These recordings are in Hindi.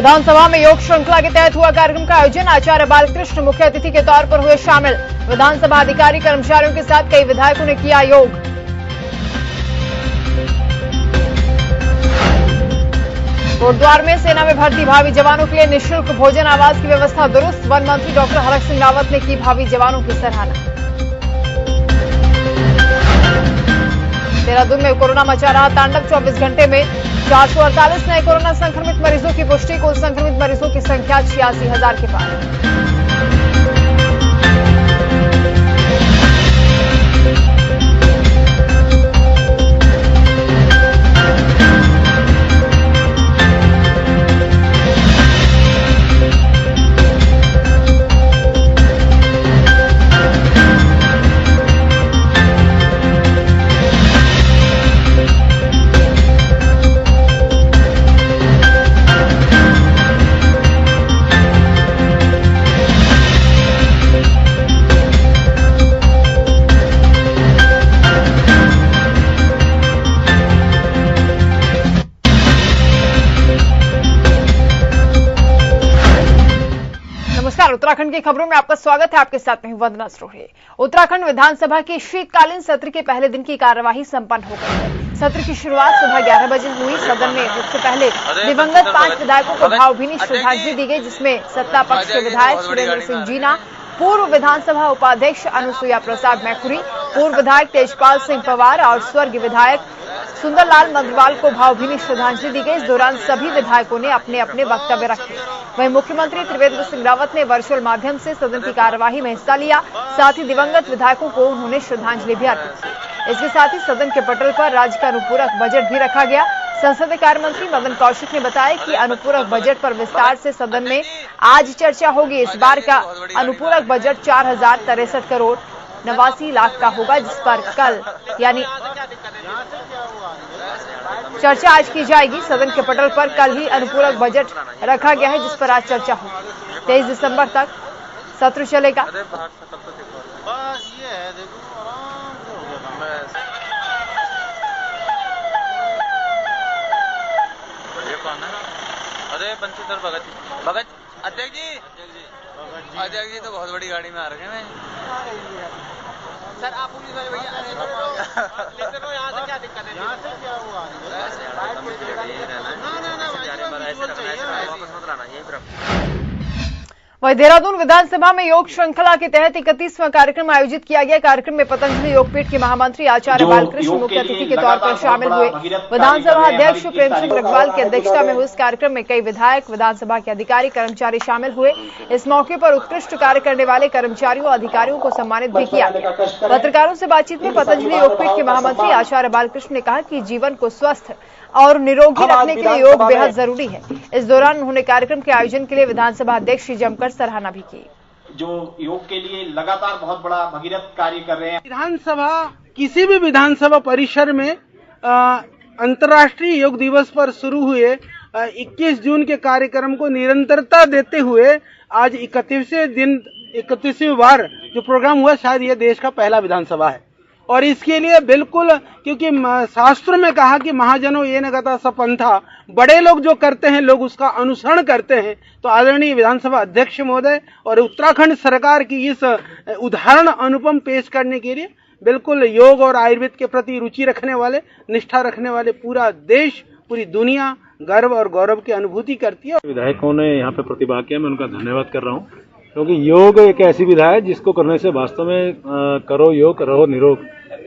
विधानसभा में योग श्रृंखला के तहत हुआ कार्यक्रम का आयोजन। आचार्य बालकृष्ण मुख्य अतिथि के तौर पर हुए शामिल। विधानसभा अधिकारी कर्मचारियों के साथ कई विधायकों ने किया योग। कोटद्वार में सेना में भर्ती भावी जवानों के लिए निःशुल्क भोजन आवास की व्यवस्था दुरुस्त। वन मंत्री डॉक्टर हरक सिंह रावत ने की भावी जवानों की सराहना। देहरादून में कोरोना मचा रहा तांडव। 24 घंटे में 448 नए कोरोना संक्रमित मरीजों की पुष्टि। कुल संक्रमित मरीजों की संख्या 86,000 के पार। उत्तराखंड की खबरों में आपका स्वागत है। आपके साथ में वंदना सरोहे। उत्तराखंड विधानसभा के शीतकालीन सत्र के पहले दिन की कार्यवाही संपन्न हो गई है। सत्र की शुरुआत सुबह 11 बजे हुई। सदन में इससे पहले दिवंगत 5 विधायकों को भावभीनी श्रद्धांजलि दी गई, जिसमें सत्ता पक्ष के विधायक सुरेंद्र सिंह जीना, पूर्व विधानसभा उपाध्यक्ष अनुसुईया प्रसाद मैखुरी, पूर्व विधायक तेजपाल सिंह पवार और स्वर्गीय विधायक सुंदरलाल मंगरवाल को भावभीनी श्रद्धांजलि दी गई। इस दौरान सभी विधायकों ने अपने अपने वक्तव्य रखे। वहीं मुख्यमंत्री त्रिवेंद्र सिंह रावत ने वर्चुअल माध्यम से सदन की कार्यवाही में हिस्सा लिया। साथ ही दिवंगत विधायकों को उन्होंने श्रद्धांजलि भी अर्पित की। इसके साथ ही सदन के पटल पर राज्य का अनुपूरक बजट भी रखा गया। संसदीय कार्य मंत्री मदन कौशिक ने बताया कि अनुपूरक बजट पर विस्तार से सदन में आज चर्चा होगी। इस बार का अनुपूरक बजट 4,063 करोड़ 89 लाख का होगा, जिस पर कल यानी चर्चा आज की जाएगी। सदन के पटल पर कल ही अनुपूरक बजट रखा गया है, जिस पर आज चर्चा होगी। 23 दिसंबर तक सत्र चलेगा। अरे बंशीधर भगत अध्यक्ष जी तो बहुत बड़ी गाड़ी में आ रखे हैं सर। आप पुलिस वाले भैया लेते रहो। यहाँ से क्या दिक्कत है? यहाँ से क्या हुआ? वहीं देहरादून विधानसभा में योग श्रृंखला के तहत 31वां कार्यक्रम आयोजित किया गया। कार्यक्रम में पतंजलि योगपीठ के महामंत्री आचार्य बालकृष्ण मुख्य अतिथि के तौर पर शामिल हुए। विधानसभा अध्यक्ष प्रेम सिंह अग्रवाल की अध्यक्षता में हुए इस कार्यक्रम में कई विधायक, विधानसभा के अधिकारी, कर्मचारी शामिल हुए। इस मौके पर उत्कृष्ट कार्य करने वाले कर्मचारियों और अधिकारियों को सम्मानित भी किया गया। पत्रकारों से बातचीत में पतंजलि योगपीठ के महामंत्री आचार्य बालकृष्ण ने कहा कि जीवन को स्वस्थ और निरोगी रखने के लिए योग बेहद जरूरी है। इस दौरान उन्होंने कार्यक्रम के आयोजन के लिए विधानसभा अध्यक्ष की जमकर सराहना भी की। जो योग के लिए लगातार बहुत बड़ा भगीरथ कार्य कर रहे हैं। विधानसभा किसी भी विधानसभा परिसर में अंतर्राष्ट्रीय योग दिवस पर शुरू हुए 21 जून के कार्यक्रम को निरंतरता देते हुए आज 31वीं बार जो प्रोग्राम हुआ, शायद यह देश का पहला विधानसभा है। और इसके लिए बिल्कुल, क्योंकि शास्त्र में कहा कि महाजनों ये न गता सपंथा, बड़े लोग जो करते हैं लोग उसका अनुसरण करते हैं। तो आदरणीय विधानसभा अध्यक्ष महोदय और उत्तराखंड सरकार की इस उदाहरण अनुपम पेश करने के लिए बिल्कुल योग और आयुर्वेद के प्रति रुचि रखने वाले, निष्ठा रखने वाले पूरा देश, पूरी दुनिया गर्व और गौरव की अनुभूति करती है। विधायकों ने यहाँ पे प्रतिभाग किया, मैं उनका धन्यवाद कर रहा हूँ, क्योंकि योग एक ऐसी विधा है जिसको करने से वास्तव में करो योग रहो निरोग।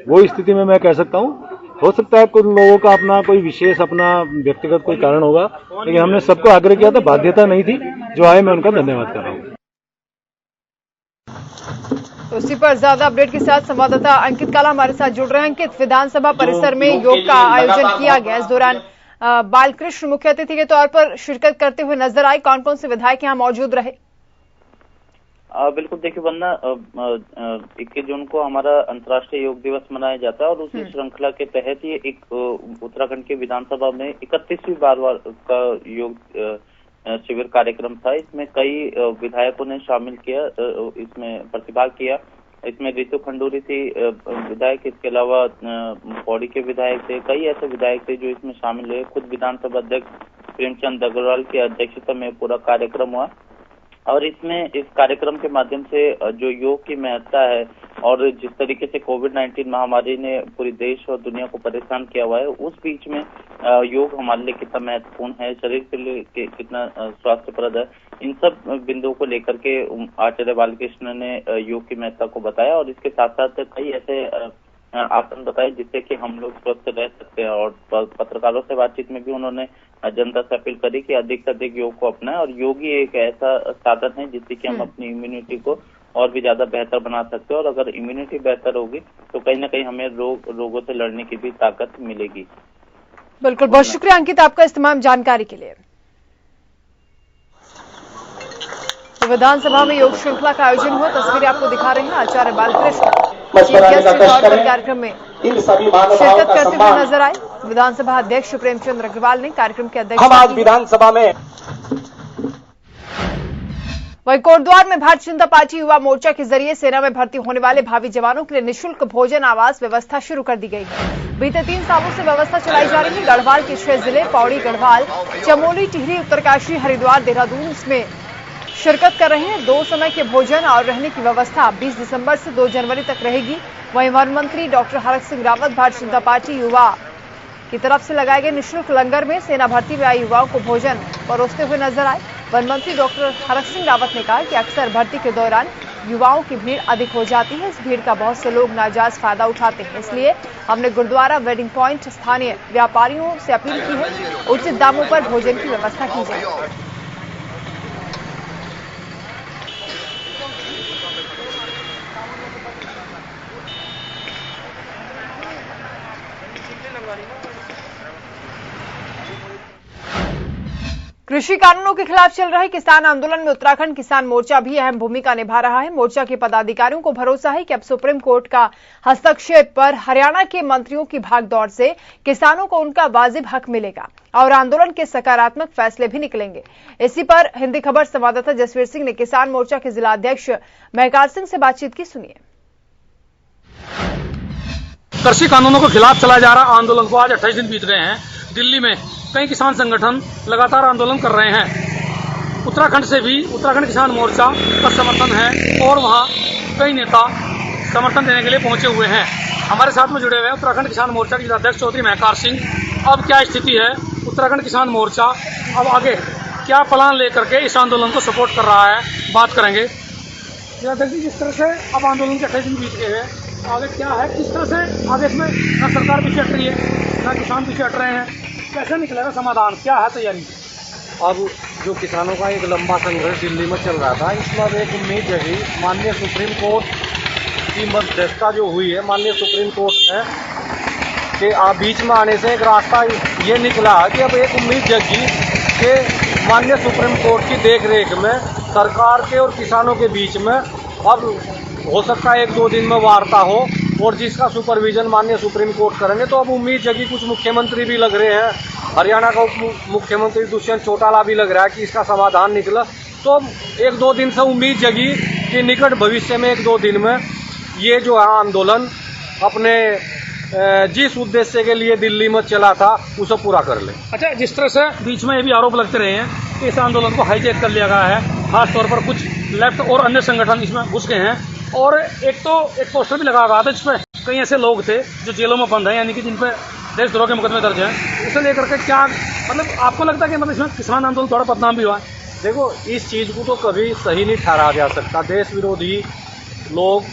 वो स्थिति में मैं कह सकता हूँ, हो सकता है कुछ लोगों का अपना कोई विशेष अपना व्यक्तिगत कोई कारण होगा, लेकिन हमने सबको आग्रह किया था, बाध्यता नहीं थी। जो आए मैं उनका धन्यवाद कर रहा हूँ। उसी पर ज्यादा अपडेट के साथ संवाददाता अंकित काला हमारे साथ जुड़ रहे हैं। अंकित, विधानसभा परिसर में योग का आयोजन किया गया। इस दौरान बालकृष्ण मुख्य अतिथि के तौर पर शिरकत करते हुए नजर आए। कौन कौन से विधायक यहाँ मौजूद रहे? बिल्कुल, देखिए वंदना, 21 जून को हमारा अंतर्राष्ट्रीय योग दिवस मनाया जाता है और उसी श्रृंखला के तहत ये एक उत्तराखंड के विधानसभा में 31वीं बार का योग शिविर कार्यक्रम था। इसमें कई विधायकों ने शामिल किया, इसमें प्रतिभाग किया। इसमें रितु खंडूरी थी विधायक, इसके अलावा पौड़ी के विधायक थे, कई ऐसे विधायक थे जो इसमें शामिल हुए। खुद विधानसभा अध्यक्ष प्रेमचंद अग्रवाल की अध्यक्षता में पूरा कार्यक्रम हुआ और इसमें इस कार्यक्रम के माध्यम से जो योग की महत्ता है और जिस तरीके से कोविड-19 महामारी ने पूरी देश और दुनिया को परेशान किया हुआ है, उस बीच में योग हमारे लिए कितना महत्वपूर्ण है, शरीर के लिए कितना स्वास्थ्यप्रद है, इन सब बिंदुओं को लेकर के आचार्य बालकृष्ण ने योग की महत्ता को बताया और इसके साथ साथ कई ऐसे आसन बताए जिससे कि हम लोग स्वस्थ रह सकते हैं। और पत्रकारों से बातचीत में भी उन्होंने जनता से अपील करी कि अधिक से अधिक योग को अपनाएं और योग ही एक ऐसा साधन है जिससे कि हम अपनी इम्यूनिटी को और भी ज्यादा बेहतर बना सकते हैं और अगर इम्यूनिटी बेहतर होगी तो कहीं ना कहीं हमें रोगों से लड़ने की भी ताकत मिलेगी। बिल्कुल, बहुत शुक्रिया अंकित आपका इस तमाम जानकारी के लिए। तो विधानसभा में योग श्रृंखला का आयोजन हुआ, तस्वीरें आपको दिखा रहे हैं। आचार्य बालकृष्ण चीफ गेस्ट के तौर पर कार्यक्रम में शिरकत करते हुए नजर आए। विधानसभा अध्यक्ष प्रेमचंद अग्रवाल ने कार्यक्रम के अध्यक्ष हम आज विधानसभा में वहीं कोटद्वार में भारतीय जनता पार्टी युवा मोर्चा के जरिए सेना में भर्ती होने वाले भावी जवानों के लिए निःशुल्क भोजन आवास व्यवस्था शुरू कर दी गई है। बीते 3 सालों से व्यवस्था चलाई जा रही है। गढ़वाल के 6 जिले पौड़ी, गढ़वाल, चमोली, टिहरी, उत्तरकाशी, हरिद्वार, देहरादून इसमें शिरकत कर रहे हैं। 2 समय के भोजन और रहने की व्यवस्था 20 दिसंबर से 2 जनवरी तक रहेगी। वहीं वन मंत्री डॉक्टर हरक सिंह रावत भारतीय जनता पार्टी युवा की तरफ से लगाए गए निःशुल्क लंगर में सेना भर्ती में आए युवाओं को भोजन परोसते हुए नजर आए। वन मंत्री डॉक्टर हरक सिंह रावत ने कहा कि अक्सर भर्ती के दौरान युवाओं की भीड़ अधिक हो जाती है। इस भीड़ का बहुत से लोग नाजायज फायदा उठाते हैं, इसलिए हमने गुरुद्वारा वेडिंग पॉइंट स्थानीय व्यापारियों से अपील की है उचित दामों पर भोजन की व्यवस्था की जाए। कृषि कानूनों के खिलाफ चल रहे किसान आंदोलन में उत्तराखंड किसान मोर्चा भी अहम भूमिका निभा रहा है। मोर्चा के पदाधिकारियों को भरोसा है कि अब सुप्रीम कोर्ट का हस्तक्षेप पर हरियाणा के मंत्रियों की भागदौड़ से किसानों को उनका वाजिब हक मिलेगा और आंदोलन के सकारात्मक फैसले भी निकलेंगे। इसी पर हिंदी खबर संवाददाता जसवीर सिंह ने किसान मोर्चा के जिला अध्यक्ष महकार सिंह से बातचीत की, सुनिए। कृषि कानूनों के खिलाफ चलाए जा रहा आंदोलन को आज 28 दिन बीत गए हैं। दिल्ली में कई किसान संगठन लगातार आंदोलन कर रहे हैं। उत्तराखंड से भी उत्तराखंड किसान मोर्चा का समर्थन है और वहां कई नेता समर्थन देने के लिए पहुंचे हुए हैं। हमारे साथ में जुड़े हुए हैं उत्तराखंड किसान मोर्चा के जिलाध्यक्ष चौधरी महकार सिंह। अब क्या स्थिति है, उत्तराखंड किसान मोर्चा अब आगे क्या प्लान लेकर के इस आंदोलन को सपोर्ट कर रहा है, बात करेंगे। जिलाध्यक्ष जी, जिस तरह से अब आंदोलन के 28 दिन बीत गए हैं, आगे क्या है, किस तरह से आगे इसमें न सरकार पीछे हट रही है न किसान पीछे हट रहे हैं, कैसे निकलेगा समाधान, क्या है तैयारी? अब जो किसानों का एक लंबा संघर्ष दिल्ली में चल रहा था, इसमें एक उम्मीद जगी माननीय सुप्रीम कोर्ट की मध्यस्थता जो हुई है माननीय सुप्रीम कोर्ट ने कि आप बीच में आने से एक रास्ता ये निकला कि अब एक उम्मीद जगी कि माननीय सुप्रीम कोर्ट की देखरेख में सरकार के और किसानों के बीच में अब हो सकता है 1-2 दिन में वार्ता हो और जिसका सुपरविजन माननीय सुप्रीम कोर्ट करेंगे। तो अब उम्मीद जगी, कुछ मुख्यमंत्री भी लग रहे हैं, हरियाणा का उप मुख्यमंत्री दुष्यंत चौटाला भी लग रहा है कि इसका समाधान निकला। तो 1-2 दिन से उम्मीद जगी कि निकट भविष्य में 1-2 दिन में ये जो है आंदोलन अपने जिस उद्देश्य के लिए दिल्ली में चला था उसे पूरा कर ले। अच्छा, जिस तरह से बीच में ये भी आरोप लगते रहे हैं कि इस आंदोलन को हाईजैक कर लिया गया है, खासतौर पर कुछ लेफ्ट और अन्य संगठन इसमें घुस गए हैं और एक पोस्टर भी लगा था जिसमें कई ऐसे लोग थे जो जेलों में बंद हैं, यानी कि जिन पर देशद्रोह के मुकदमे दर्ज हैं। इसे लेकर के क्या मतलब आपको लगता है कि मतलब इसमें किसान आंदोलन थोड़ा बदनाम भी हुआ है? देखो, इस चीज़ को तो कभी सही नहीं ठहराया जा सकता। देश विरोधी लोग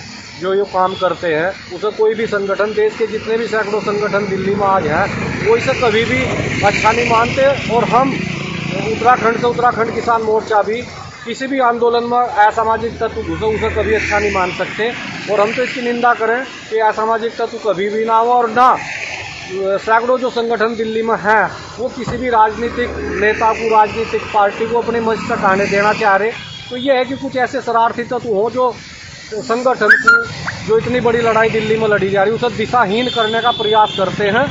जो ये काम करते हैं उसे कोई भी संगठन, देश के जितने भी सैकड़ों संगठन दिल्ली में आज हैं, वो इसे कभी भी अच्छा नहीं मानते। और हम उत्तराखंड से उत्तराखंड किसान मोर्चा भी किसी भी आंदोलन में असामाजिक तत्व घुसे उसे कभी अच्छा नहीं मान सकते और हम तो इसकी निंदा करें कि असामाजिक तत्व कभी भी ना हो। और ना सैकड़ों जो संगठन दिल्ली में हैं वो किसी भी राजनीतिक नेता को, राजनीतिक पार्टी को अपनी मंच तक आने देना चाह रहे। तो ये है कि कुछ ऐसे शरारती तत्व हो जो संगठन को, जो इतनी बड़ी लड़ाई दिल्ली में लड़ी जा रही है, उसे दिशाहीन करने का प्रयास करते हैं।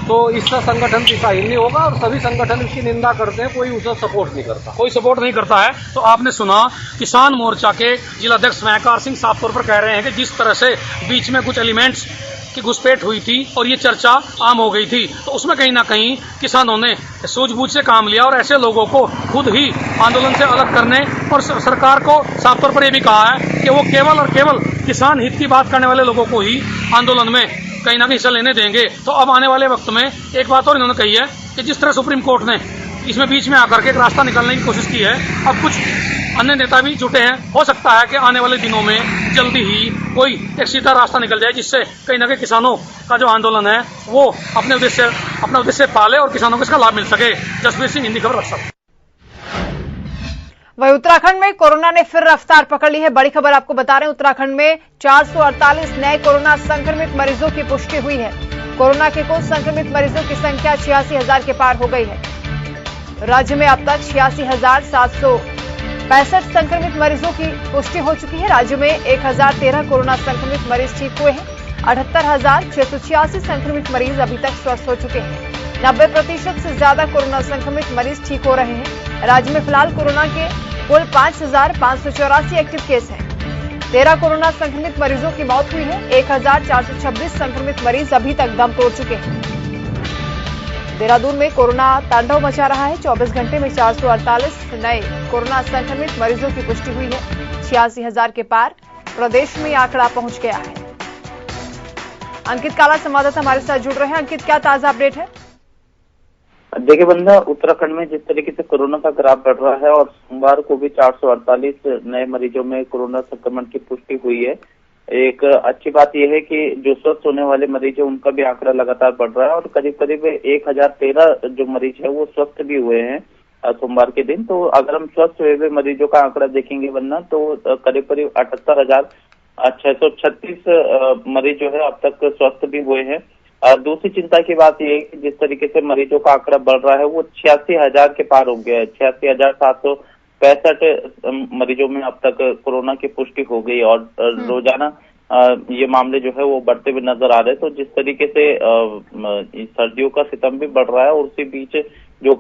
तो इससे संगठन दिशाहीन नहीं होगा और सभी संगठन इसकी निंदा करते हैं, कोई उसे सपोर्ट नहीं करता। कोई सपोर्ट नहीं करता है। तो आपने सुना किसान मोर्चा के जिलाध्यक्ष महकार सिंह साफ तौर पर कह रहे हैं कि जिस तरह से बीच में कुछ एलिमेंट्स की घुसपैठ हुई थी और ये चर्चा आम हो गई थी। तो उसमें कहीं ना कहीं किसानों ने सूझबूझ से काम लिया और ऐसे लोगों को खुद ही आंदोलन से अलग करने और सरकार को साफ तौर पर यह भी कहा है कि वो केवल और केवल किसान हित की बात करने वाले लोगों को ही आंदोलन में कहीं ना कहीं हिस्सा लेने देंगे। तो अब आने वाले वक्त में एक बात और इन्होंने कही है कि जिस तरह सुप्रीम कोर्ट ने इसमें बीच में आकर के एक रास्ता निकालने की कोशिश की है, अब कुछ अन्य नेता भी जुटे हैं। हो सकता है कि आने वाले दिनों में जल्दी ही कोई एक सीधा रास्ता निकल जाए जिससे कहीं ना कहीं किसानों का जो आंदोलन है वो अपना उद्देश्य पाले और किसानों को इसका लाभ मिल सके। जसवीर सिंह, हिंदी खबर, रक्सौल। वहीं उत्तराखंड में कोरोना ने फिर रफ्तार पकड़ ली है। बड़ी खबर आपको बता रहे हैं, उत्तराखंड में 448 नए कोरोना संक्रमित मरीजों की पुष्टि हुई है। कोरोना के कुल संक्रमित मरीजों की संख्या 86,000 के पार हो गई है। राज्य में अब तक 86,765 संक्रमित मरीजों की पुष्टि हो चुकी है। राज्य में 1,013 कोरोना संक्रमित मरीज ठीक हुए हैं। 78,686 संक्रमित मरीज अभी तक स्वस्थ हो चुके हैं। 90% से ज्यादा कोरोना संक्रमित मरीज ठीक हो रहे हैं। राज्य में फिलहाल कोरोना के कुल 5,584 एक्टिव केस हैं। 13 कोरोना संक्रमित मरीजों की मौत हुई है। 1,426 संक्रमित मरीज अभी तक दम तोड़ चुके हैं। देहरादून में कोरोना तांडव मचा रहा है। 24 घंटे में 448 नए कोरोना संक्रमित मरीजों की पुष्टि हुई है। 86,000 के पार प्रदेश में आंकड़ा पहुंच गया है। अंकित काला संवाददाता हमारे साथ जुड़ रहे हैं। अंकित, क्या ताजा अपडेट है? देखिए बंदा, उत्तराखंड में जिस तरीके से कोरोना का ग्राफ बढ़ रहा है और सोमवार को भी 448 नए मरीजों में कोरोना संक्रमण की पुष्टि हुई है। एक अच्छी बात यह है कि जो स्वस्थ होने वाले मरीज है उनका भी आंकड़ा लगातार बढ़ रहा है और करीब करीब 1,013 जो मरीज है वो स्वस्थ भी हुए हैं सोमवार के दिन। तो अगर हम स्वस्थ हुए मरीजों का आंकड़ा देखेंगे वरना तो करीब करीब 78,636 मरीज जो है अब तक स्वस्थ भी हुए हैं। दूसरी चिंता की बात यह है कि जिस तरीके से मरीजों का आंकड़ा बढ़ रहा है वो 86,000 के पार हो गया है। 86,765 मरीजों में अब तक कोरोना की पुष्टि हो गई और रोजाना ये मामले जो है वो बढ़ते हुए नजर आ रहे हैं। तो जिस तरीके से सर्दियों का सितम भी बढ़ रहा है और उसी बीच जो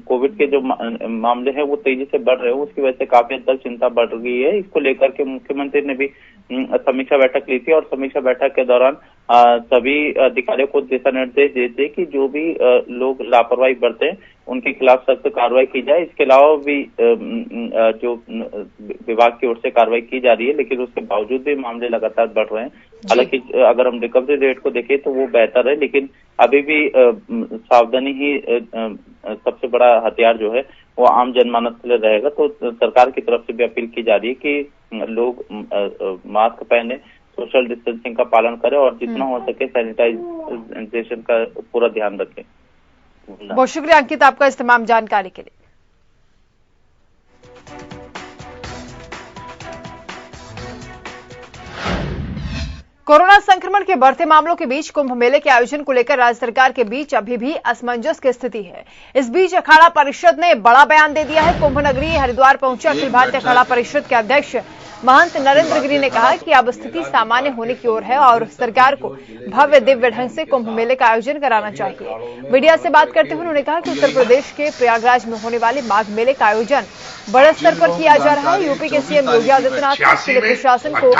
कोविड के जो मामले हैं वो तेजी से बढ़ रहे हैं, उसकी वजह से काफी हद तक चिंता बढ़ गई है। इसको लेकर के मुख्यमंत्री ने भी समीक्षा बैठक ली थी और समीक्षा बैठक के दौरान सभी अधिकारियों को दिशा निर्देश देते कि जो भी लोग लापरवाही बरते उनके खिलाफ सख्त कार्रवाई की जाए। इसके अलावा भी जो विभाग की ओर से कार्रवाई की जा रही है, लेकिन उसके बावजूद भी मामले लगातार बढ़ रहे हैं। हालांकि अगर हम रिकवरी रेट को देखें तो वो बेहतर है, लेकिन अभी भी सावधानी ही सबसे बड़ा हथियार जो है वो आम जनमानस के लिए रहेगा। तो सरकार की तरफ से भी अपील की जा रही है कि लोग मास्क पहने, सोशल डिस्टेंसिंग का पालन करें और जितना हो सके सैनिटाइजेशन का पूरा ध्यान रखें। बहुत शुक्रिया अंकित आपका इस तमाम जानकारी के लिए। कोरोना संक्रमण के बढ़ते मामलों के बीच कुंभ मेले के आयोजन को लेकर राज्य सरकार के बीच अभी भी असमंजस की स्थिति है। इस बीच अखाड़ा परिषद ने बड़ा बयान दे दिया है। कुंभ नगरी हरिद्वार पहुंचे अखिल भारतीय अखाड़ा परिषद के अध्यक्ष महंत नरेंद्र गिरी ने कहा कि अब स्थिति सामान्य होने की ओर है और सरकार को भव्य दिव्य ढंग से कुंभ मेले का आयोजन कराना चाहिए। मीडिया से बात करते हुए उन्होंने कहा कि उत्तर प्रदेश के प्रयागराज में होने वाले माघ मेले का आयोजन बड़े स्तर पर किया जा रहा है। यूपी के सीएम योगी आदित्यनाथ ने जिले प्रशासन को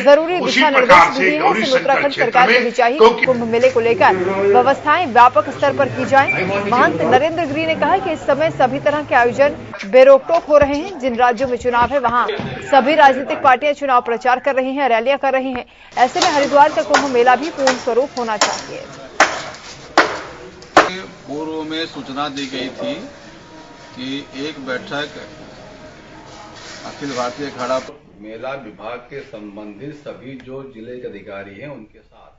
जरूरी दिशा निर्देश दिए हैं। इसलिए उत्तराखंड सरकार को भी चाहिए कि कुंभ मेले को लेकर व्यवस्थाएं व्यापक स्तर पर की जाएं। महंत नरेंद्र गिरी ने कहा कि इस समय सभी तरह के आयोजन बेरोक-टोक हो रहे हैं। जिन राज्यों में चुनाव है वहां सभी राजनीतिक पार्टियां चुनाव प्रचार कर रही हैं, रैलियां कर रही हैं। ऐसे में हरिद्वार का कुंभ मेला भी पूर्ण स्वरूप होना चाहिए। पूर्व में सूचना दी गई थी कि एक बैठक अखिल भारतीय अखाड़ा मेला विभाग के संबंधित सभी जो जिले के अधिकारी हैं उनके साथ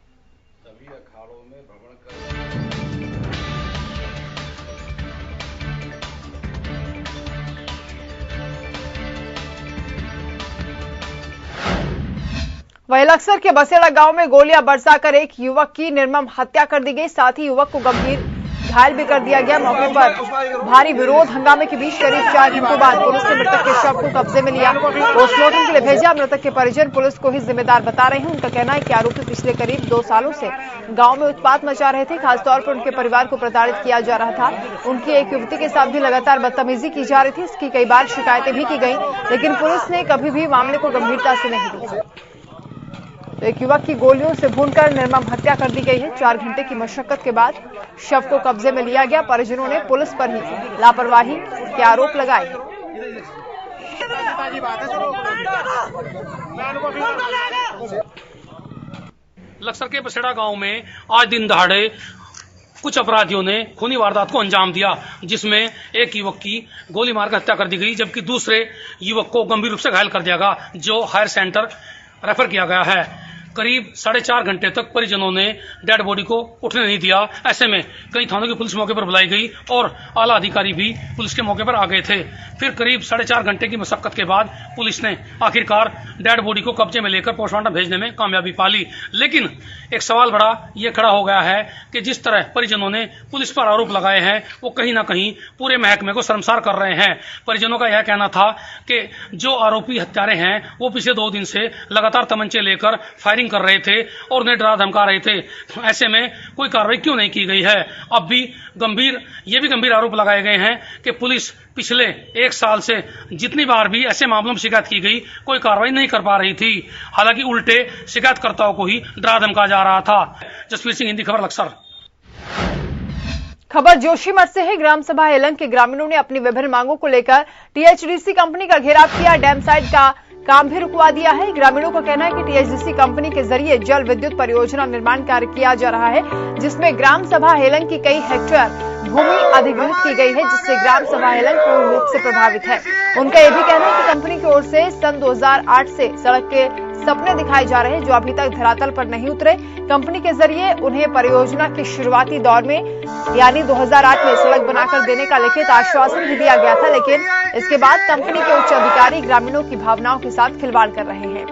सभी अखाड़ों में भ्रमण कर वहीं लक्सर के बसेड़ा गांव में गोलियां बरसाकर एक युवक की निर्मम हत्या कर दी गई। साथ ही युवक को गंभीर घायल भी कर दिया गया। मौके पर भारी विरोध हंगामे के बीच करीब 4 घंटों बाद पुलिस ने मृतक के शव को कब्जे में लिया, पोस्टमार्टम के लिए भेजा। मृतक के परिजन पुलिस को ही जिम्मेदार बता रहे हैं। उनका कहना है कि आरोपी पिछले करीब 2 सालों से गांव में उत्पात मचा रहे थे। खासतौर पर उनके परिवार को प्रताड़ित किया जा रहा था। उनकी एक युवती के साथ भी लगातार बदतमीजी की जा रही थी। इसकी कई बार शिकायतें भी की गई, लेकिन पुलिस ने कभी भी मामले को गंभीरता से नहीं ली। एक युवक की गोलियों से भूनकर निर्मम हत्या कर दी गई है। 4 घंटे की मशक्कत के बाद शव को कब्जे में लिया गया। परिजनों ने पुलिस पर ही लापरवाही के आरोप लगाए हैं। लक्सर के बसेड़ा गांव में आज दिन दहाड़े कुछ अपराधियों ने खूनी वारदात को अंजाम दिया, जिसमें एक युवक की गोली मारकर हत्या कर दी गई, जबकि दूसरे युवक को गंभीर रूप से घायल कर दिया गया, जो हायर सेंटर रेफर किया गया है। करीब 4.5 घंटे तक परिजनों ने डेड बॉडी को उठने नहीं दिया। ऐसे में कई थानों की पुलिस मौके पर बुलाई गई और आला अधिकारी भी पुलिस के मौके पर आ गए थे। फिर करीब 4.5 घंटे की मशक्कत के बाद पुलिस ने आखिरकार डेड बॉडी को कब्जे में लेकर पोस्टमार्टम भेजने में कामयाबी पा ली। लेकिन एक सवाल बड़ा ये खड़ा हो गया है कि जिस तरह परिजनों ने पुलिस पर आरोप लगाए हैं, वो कहीं ना कहीं पूरे महकमे को शर्मसार कर रहे हैं। परिजनों का यह कहना था कि जो आरोपी हत्यारे हैं वो पिछले 2 दिन से लगातार तमंचे लेकर फायरिंग कर रहे थे और उन्हें डरा धमका रहे थे। ऐसे में कोई कार्रवाई क्यों नहीं की गई है? अब भी गंभीर आरोप लगाए गए हैं कि पुलिस पिछले 1 साल से जितनी बार भी ऐसे मामलों में शिकायत की गई, कोई कार्रवाई नहीं कर पा रही थी। हालांकि उल्टे शिकायतकर्ताओं को ही डरा धमका जा रहा था। जसवीर सिंह, हिंदी खबर, लक्सर। खबर जोशीमठ से है। ग्राम सभा हेलंग के ग्रामीणों ने अपनी विभिन्न मांगों को लेकर टीएचडीसी कंपनी का घेराव किया। डैम साइड का काम भी रुकवा दिया है। ग्रामीणों का कहना है कि टीएचडीसी कंपनी के जरिए जल विद्युत परियोजना निर्माण कार्य किया जा रहा है, जिसमें ग्राम सभा हेलंग की कई हेक्टेयर भूमि अधिग्रहित की गई है, जिससे ग्राम सभा हेलंग पूर्ण रूप से प्रभावित है। उनका यह भी कहना है कि कंपनी की ओर से सन 2008 से सड़क के सपने दिखाए जा रहे हैं, जो अभी तक धरातल पर नहीं उतरे। कंपनी के जरिए उन्हें परियोजना के शुरुआती दौर में यानी 2008 में सड़क बनाकर देने का लिखित आश्वासन भी दिया गया था, लेकिन इसके बाद कंपनी के उच्च अधिकारी ग्रामीणों की भावनाओं के साथ खिलवाड़ कर रहे हैं।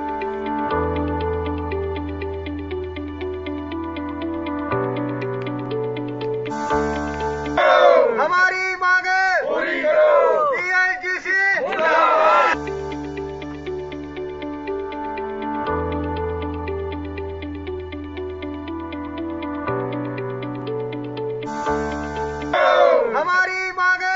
हमारी मांगे पूरी करो, टीएचडीसी हमारी मांगे।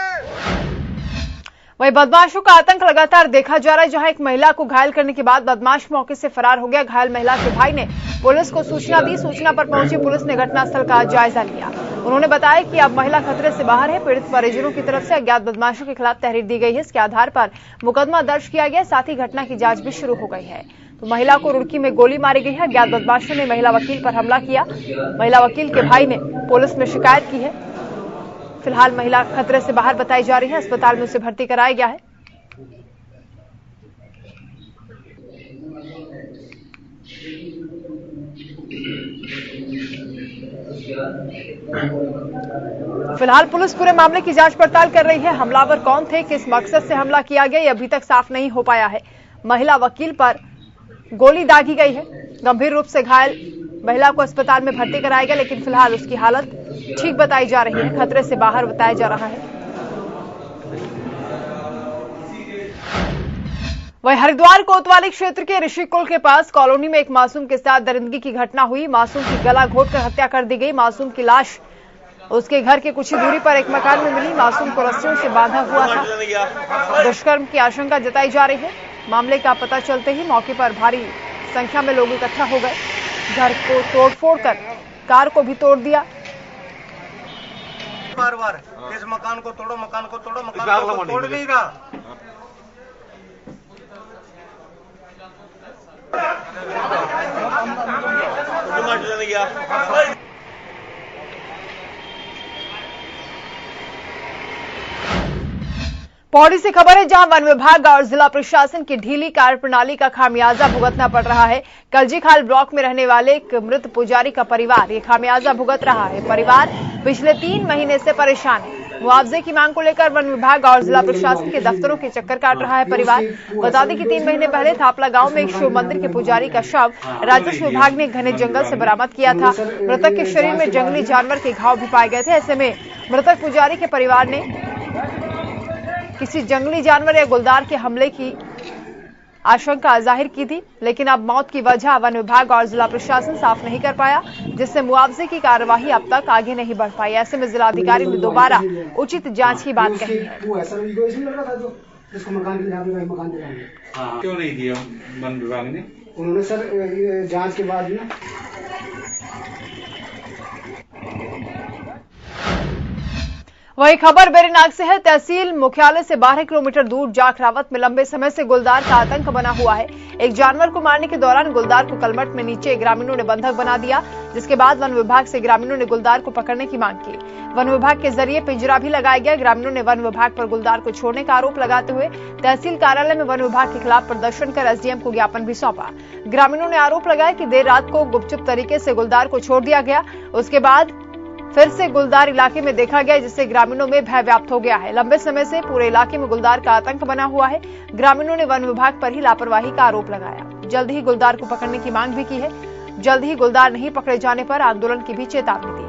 वहीं बदमाशों का आतंक लगातार देखा जा रहा है, जहां एक महिला को घायल करने के बाद बदमाश मौके से फरार हो गया। घायल महिला के भाई ने पुलिस को सूचना दी। सूचना पर पहुंची पुलिस ने घटनास्थल का जायजा लिया। उन्होंने बताया कि अब महिला खतरे से बाहर है। पीड़ित परिजनों की तरफ से अज्ञात बदमाशों के खिलाफ तहरीर दी गई है। इसके आधार पर मुकदमा दर्ज किया गया, साथ ही घटना की जांच भी शुरू हो गई है। तो महिला को रुड़की में गोली मारी गई है। अज्ञात बदमाशों ने महिला वकील पर हमला किया। महिला वकील के भाई ने पुलिस में शिकायत की है। फिलहाल महिला खतरे से बाहर बताई जा रही है। अस्पताल में उसे भर्ती कराया गया है। फिलहाल पुलिस पूरे मामले की जांच पड़ताल कर रही है। हमलावर कौन थे, किस मकसद से हमला किया गया, ये अभी तक साफ नहीं हो पाया है। महिला वकील पर गोली दागी गई है। गंभीर रूप से घायल महिला को अस्पताल में भर्ती कराया गया, लेकिन फिलहाल उसकी हालत ठीक बताई जा रही है। खतरे से बाहर बताया जा रहा है। वहीं हरिद्वार कोतवाली क्षेत्र के ऋषिकुल के पास कॉलोनी में एक मासूम के साथ दरिंदगी की घटना हुई। मासूम की गला घोटकर हत्या कर दी गई। मासूम की लाश उसके घर के कुछ ही दूरी पर एक मकान में मिली। मासूम को रस्सियों से बांधा हुआ था। दुष्कर्म की आशंका जताई जा रही है। मामले का पता चलते ही मौके पर भारी संख्या में लोग इकट्ठा हो गए। घर को तोड़फोड़ कर कार को भी तोड़ दिया। बार बार इस मकान को तोड़ो, मकान को तोड़ो, मकान को तोड़ देगा। पौड़ी से खबर है, जहां वन विभाग और जिला प्रशासन की ढीली कार्यप्रणाली का खामियाजा भुगतना पड़ रहा है। कलजीखाल ब्लॉक में रहने वाले एक मृत पुजारी का परिवार ये खामियाजा भुगत रहा है। परिवार पिछले 3 महीने से परेशान है। मुआवजे की मांग को लेकर वन विभाग और जिला प्रशासन के दफ्तरों के चक्कर काट रहा है परिवार। बता दें कि 3 महीने पहले थापला गांव में एक शिव मंदिर के पुजारी का शव राजस्व विभाग ने घने जंगल से बरामद किया था। मृतक के शरीर में जंगली जानवर के घाव भी पाए गए थे। ऐसे में मृतक पुजारी के परिवार ने किसी जंगली जानवर या गुलदार के हमले की आशंका जाहिर की थी, लेकिन अब मौत की वजह वन विभाग और जिला प्रशासन साफ नहीं कर पाया, जिससे मुआवजे की कार्यवाही अब तक आगे नहीं बढ़ पाई। ऐसे में जिलाधिकारी ने दोबारा उचित जांच की बात कही है। इसको मकान के लिए मकान दिलाएंगे। हाँ, क्यों नहीं दिया वन विभाग ने? उन्होंने सर जांच के बाद ना वही खबर बेरीनाग से है। तहसील मुख्यालय से 12 किलोमीटर दूर जाखरावत में लंबे समय से गुलदार का आतंक बना हुआ है। एक जानवर को मारने के दौरान गुलदार को कलमट में नीचे ग्रामीणों ने बंधक बना दिया, जिसके बाद वन विभाग से ग्रामीणों ने गुलदार को पकड़ने की मांग की। वन विभाग के जरिए पिंजरा भी लगाया गया। ग्रामीणों ने वन विभाग पर गुलदार को छोड़ने का आरोप लगाते हुए तहसील कार्यालय में वन विभाग के खिलाफ प्रदर्शन कर एसडीएम को ज्ञापन भी सौंपा। ग्रामीणों ने आरोप लगाया कि देर रात को गुपचुप तरीके से गुलदार को छोड़ दिया गया, उसके बाद फिर से गुलदार इलाके में देखा गया, जिससे ग्रामीणों में भय व्याप्त हो गया है। लंबे समय से पूरे इलाके में गुलदार का आतंक बना हुआ है। ग्रामीणों ने वन विभाग पर ही लापरवाही का आरोप लगाया। जल्द ही गुलदार को पकड़ने की मांग भी की है। जल्द ही गुलदार नहीं पकड़े जाने पर आंदोलन की भी चेतावनी दी।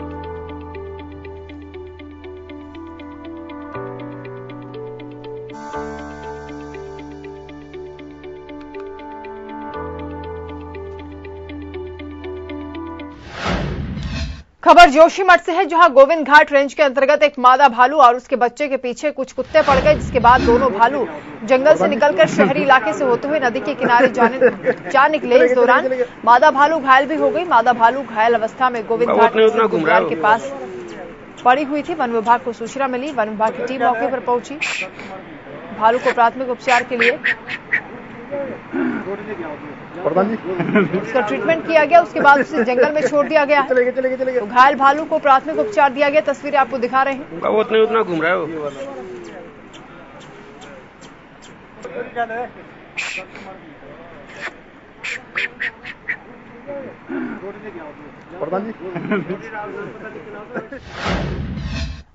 खबर जोशीमठ से है, जहां गोविंद घाट रेंज के अंतर्गत एक मादा भालू और उसके बच्चे के पीछे कुछ कुत्ते पड़ गए, जिसके बाद दोनों भालू जंगल से निकलकर शहरी इलाके से होते हुए नदी के किनारे जा निकले। इस दौरान मादा भालू घायल भी हो गई। मादा भालू घायल अवस्था में गोविंद घाट गुरुद्वार के पास पड़ी हुई थी। वन विभाग को सूचना मिली। वन विभाग की टीम मौके पर पहुंची। भालू को प्राथमिक उपचार के लिए उसका ट्रीटमेंट किया गया, उसके बाद उसे जंगल में छोड़ दिया गया। तो घायल भालू को प्राथमिक उपचार दिया गया। तस्वीरें आपको दिखा रहे हैं। वो उतना घूम रहा है वो।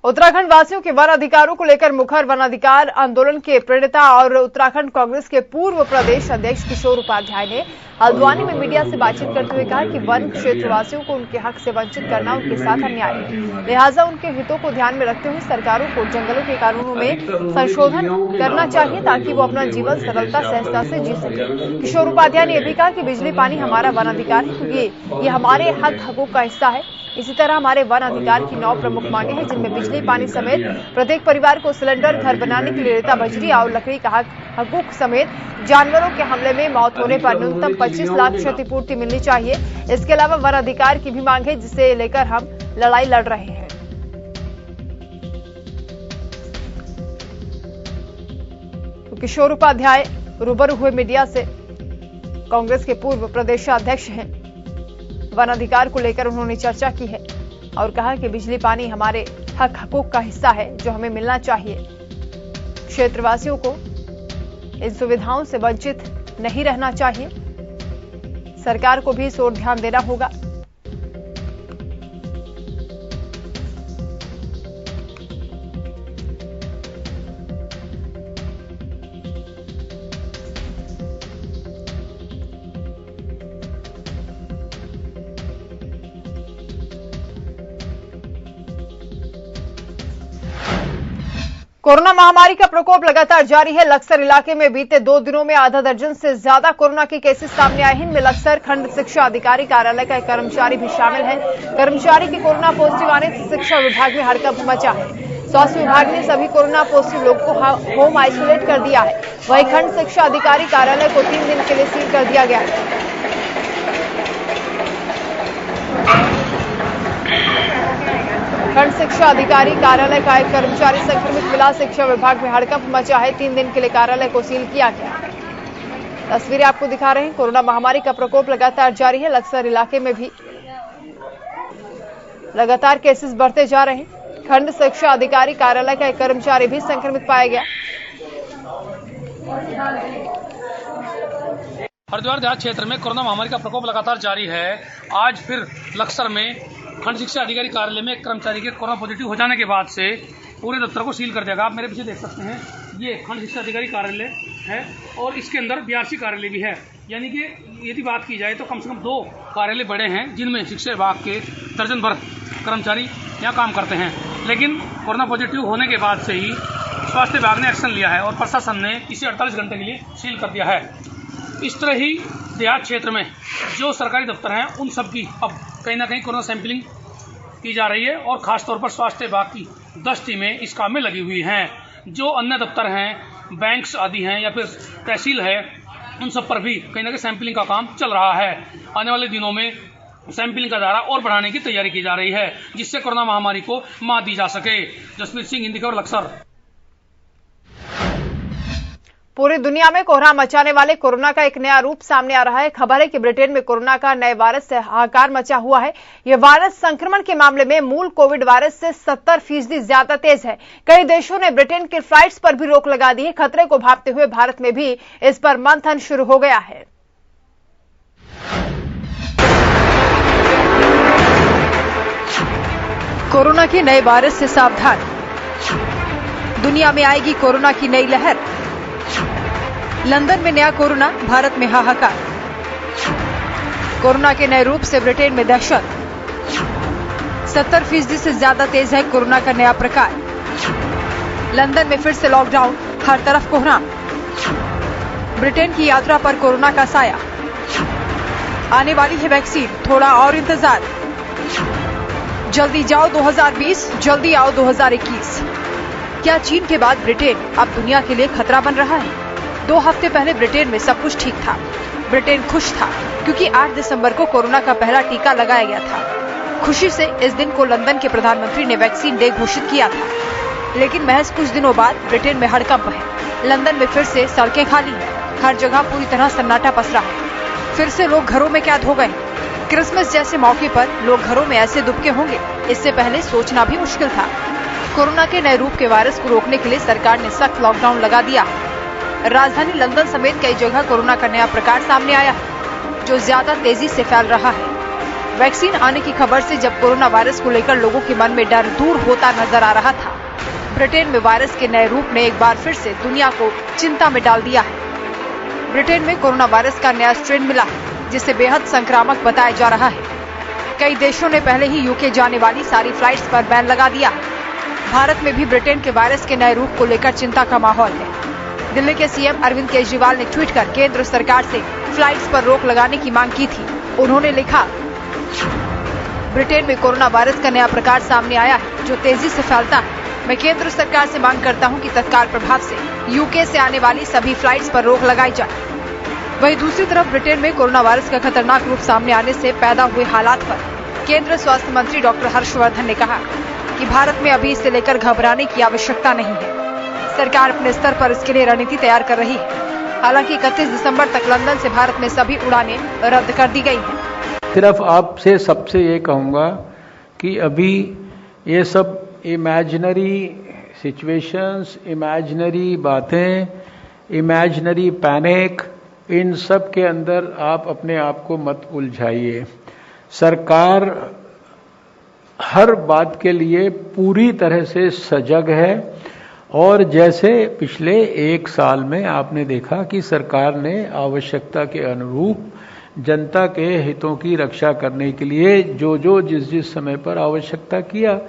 उत्तराखंड वासियों के वन अधिकारों को लेकर मुखर वन अधिकार आंदोलन के प्रणेता और उत्तराखंड कांग्रेस के पूर्व प्रदेश अध्यक्ष किशोर उपाध्याय ने हल्द्वानी में मीडिया से बातचीत करते हुए कहा कि वन क्षेत्रवासियों को उनके हक से वंचित करना उनके साथ अन्याय है। लिहाजा उनके हितों को ध्यान में रखते हुए सरकारों को जंगलों के कानूनों में संशोधन करना चाहिए, ताकि वो अपना जीवन सरलता सहजता से जी सके। किशोर उपाध्याय ने यह भी कहा कि बिजली पानी हमारा वन अधिकार है, क्योंकि ये हमारे हकों का हिस्सा है। इसी तरह हमारे वन अधिकार की 9 प्रमुख मांगे हैं, जिनमें बिजली पानी समेत प्रत्येक परिवार को सिलेंडर, घर बनाने के लिए रेता बजरी और लकड़ी का हकूक समेत जानवरों के हमले में मौत होने पर न्यूनतम 25 लाख क्षतिपूर्ति मिलनी चाहिए। इसके अलावा वन अधिकार की भी मांग है, जिसे लेकर हम लड़ाई लड़ रहे हैं। तो किशोर उपाध्याय रूबरू हुए मीडिया से। कांग्रेस के पूर्व प्रदेशाध्यक्ष हैं। वन अधिकार को लेकर उन्होंने चर्चा की है और कहा कि बिजली पानी हमारे हकूक का हिस्सा है, जो हमें मिलना चाहिए। क्षेत्रवासियों को इन सुविधाओं से वंचित नहीं रहना चाहिए। सरकार को भी इस ओर ध्यान देना होगा। कोरोना महामारी का प्रकोप लगातार जारी है। लक्सर इलाके में बीते 2 दिनों में आधा दर्जन से ज्यादा कोरोना के केसेस सामने आए हैं। इनमें लक्सर खंड शिक्षा अधिकारी कार्यालय का एक कर्मचारी भी शामिल है। कर्मचारी के कोरोना पॉजिटिव आने से शिक्षा विभाग में हड़कंप मचा है। स्वास्थ्य विभाग ने सभी कोरोना पॉजिटिव लोगों को होम आइसोलेट कर दिया है। वहीं खंड शिक्षा अधिकारी कार्यालय को 3 दिन के लिए सील कर दिया गया है। खंड शिक्षा अधिकारी कार्यालय का एक कर्मचारी संक्रमित मिला। शिक्षा विभाग में हड़कंप मचा है। 3 दिन के लिए कार्यालय को सील किया गया। तस्वीरें आपको दिखा रहे हैं। कोरोना महामारी का प्रकोप लगातार जारी है। लक्सर इलाके में भी लगातार केसेस बढ़ते जा रहे हैं। खंड शिक्षा अधिकारी कार्यालय का एक कर्मचारी भी संक्रमित पाया गया। हरिद्वार देहात क्षेत्र में कोरोना महामारी का प्रकोप लगातार जारी है। आज फिर लक्सर में खंड शिक्षा अधिकारी कार्यालय में एक कर्मचारी के कोरोना पॉजिटिव हो जाने के बाद से पूरे दफ्तर को सील कर दिया गया। आप मेरे पीछे देख सकते हैं, ये खंड शिक्षा अधिकारी कार्यालय है और इसके अंदर बीआरसी कार्यालय भी है। यानी कि यदि बात की जाए तो कम से कम 2 कार्यालय बड़े हैं, जिनमें शिक्षा विभाग के दर्जन भर कर्मचारी यहाँ काम करते हैं। लेकिन कोरोना पॉजिटिव होने के बाद से ही स्वास्थ्य विभाग ने एक्शन लिया है और प्रशासन ने इसे 48 घंटे के लिए सील कर दिया है। इस तरह ही देहात क्षेत्र में जो सरकारी दफ्तर हैं, उन सब की अब कहीं ना कहीं कोरोना सैंपलिंग की जा रही है और खासतौर पर स्वास्थ्य विभाग की 10 टीमें इस काम में लगी हुई हैं। जो अन्य दफ्तर हैं बैंक्स आदि हैं या फिर तहसील है, उन सब पर भी कहीं ना कहीं सैंपलिंग का काम चल रहा है। आने वाले दिनों में सैंपलिंग का दायरा और बढ़ाने की तैयारी की जा रही है, जिससे कोरोना महामारी को मात दी जा सके। जसप्रीत सिंह, हिंदी खबर, लक्सर। पूरी दुनिया में कोहराम मचाने वाले कोरोना का एक नया रूप सामने आ रहा है। खबर है कि ब्रिटेन में कोरोना का नए वायरस से हाहाकार मचा हुआ है। यह वायरस संक्रमण के मामले में मूल कोविड वायरस से 70% ज्यादा तेज है। कई देशों ने ब्रिटेन के फ्लाइट्स पर भी रोक लगा दी है। खतरे को भांपते हुए भारत में भी इस पर मंथन शुरू हो गया है। कोरोना के नए वायरस से सावधान, दुनिया में आएगी कोरोना की नई लहर। लंदन में नया कोरोना, भारत में हाहाकार। कोरोना के नए रूप से ब्रिटेन में दहशत। 70% से ज्यादा तेज है कोरोना का नया प्रकार। लंदन में फिर से लॉकडाउन, हर तरफ कोहराम। ब्रिटेन की यात्रा पर कोरोना का साया। आने वाली है वैक्सीन, थोड़ा और इंतजार। जल्दी जाओ 2020, जल्दी आओ 2021। क्या चीन के बाद ब्रिटेन अब दुनिया के लिए खतरा बन रहा है? 2 हफ्ते पहले ब्रिटेन में सब कुछ ठीक था। ब्रिटेन खुश था क्योंकि 8 दिसंबर को कोरोना का पहला टीका लगाया गया था। खुशी से इस दिन को लंदन के प्रधानमंत्री ने वैक्सीन डे घोषित किया था। लेकिन महज कुछ दिनों बाद ब्रिटेन में हड़कंप है। लंदन में फिर से सड़कें खाली हैं, हर जगह पूरी तरह सन्नाटा पसरा है। फिर से लोग घरों में कैद हो गए। क्रिसमस जैसे मौके पर लोग घरों में ऐसे दुबके होंगे, इससे पहले सोचना भी मुश्किल था। कोरोना के नए रूप के वायरस को रोकने के लिए सरकार ने सख्त लॉकडाउन लगा दिया है। राजधानी लंदन समेत कई जगह कोरोना का नया प्रकार सामने आया है, जो ज्यादा तेजी से फैल रहा है। वैक्सीन आने की खबर से जब कोरोना वायरस को लेकर लोगों के मन में डर दूर होता नजर आ रहा था, ब्रिटेन में वायरस के नए रूप ने एक बार फिर से दुनिया को चिंता में डाल दिया है। ब्रिटेन में कोरोना वायरस का नया स्ट्रेन मिला है, जिसे बेहद संक्रामक बताया जा रहा है। कई देशों ने पहले ही यूके जाने वाली सारी फ्लाइट्स पर बैन लगा दिया है। भारत में भी ब्रिटेन के वायरस के नए रूप को लेकर चिंता का माहौल है। दिल्ली के सीएम अरविंद केजरीवाल ने ट्वीट कर केंद्र सरकार से फ्लाइट्स पर रोक लगाने की मांग की थी। उन्होंने लिखा, ब्रिटेन में कोरोना वायरस का नया प्रकार सामने आया है, जो तेजी से फैलता है। मैं केंद्र सरकार से मांग करता हूं कि तत्काल प्रभाव से यूके से आने वाली सभी फ्लाइट्स पर रोक लगाई जाए। वहीं दूसरी तरफ ब्रिटेन में कोरोना वायरस का खतरनाक रूप सामने आने से पैदा हुए हालात पर केंद्रीय स्वास्थ्य मंत्री डॉक्टर हर्षवर्धन ने कहा कि भारत में अभी इसे लेकर घबराने की आवश्यकता नहीं है। सरकार अपने स्तर पर इसके लिए रणनीति तैयार कर रही है। हालांकि 31 दिसंबर तक लंदन से भारत में सभी उड़ानें रद्द कर दी गई हैं। सिर्फ आपसे सबसे ये कहूँगा कि अभी ये सब इमेजिनरी सिचुएशंस, इमेजिनरी बातें, इमेजिनरी पैनिक, इन सब के अंदर आप अपने आप को मत उलझाइए। सरकार हर बात के लिए पूरी तरह से सजग है और जैसे पिछले 1 साल में आपने देखा कि सरकार ने आवश्यकता के अनुरूप जनता के हितों की रक्षा करने के लिए जो जिस समय पर आवश्यकता किया,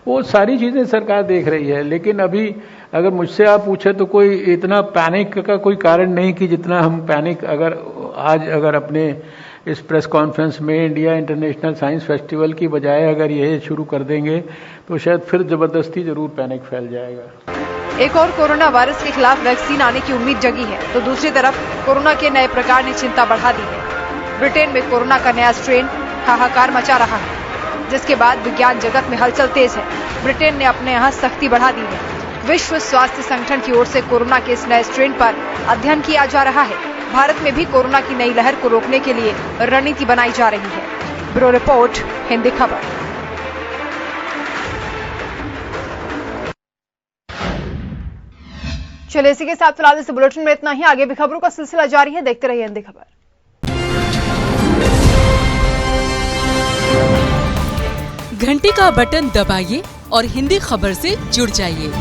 वो सारी चीजें सरकार देख रही है। लेकिन अभी अगर मुझसे आप पूछे तो कोई इतना पैनिक का कोई कारण नहीं कि जितना हम पैनिक अगर अपने इस प्रेस कॉन्फ्रेंस में इंडिया इंटरनेशनल साइंस फेस्टिवल की बजाय अगर ये शुरू कर देंगे तो शायद फिर जबरदस्ती जरूर पैनिक फैल जाएगा। एक और कोरोना वायरस के खिलाफ वैक्सीन आने की उम्मीद जगी है, तो दूसरी तरफ कोरोना के नए प्रकार ने चिंता बढ़ा दी है। ब्रिटेन में कोरोना का नया स्ट्रेन हाहाकार मचा रहा है, जिसके बाद विज्ञान जगत में हलचल तेज है। ब्रिटेन ने अपने यहाँ सख्ती बढ़ा दी है। विश्व स्वास्थ्य संगठन की ओर से कोरोना के इस नए स्ट्रेन पर अध्ययन किया जा रहा है। भारत में भी कोरोना की नई लहर को रोकने के लिए रणनीति बनाई जा रही है। ब्यूरो रिपोर्ट, हिंदी खबर। चलिए इसी के साथ फिलहाल इस बुलेटिन में इतना ही। आगे भी खबरों का सिलसिला जारी है, देखते रहिए हिंदी खबर। घंटी का बटन दबाइए और हिंदी खबर से जुड़ जाइए।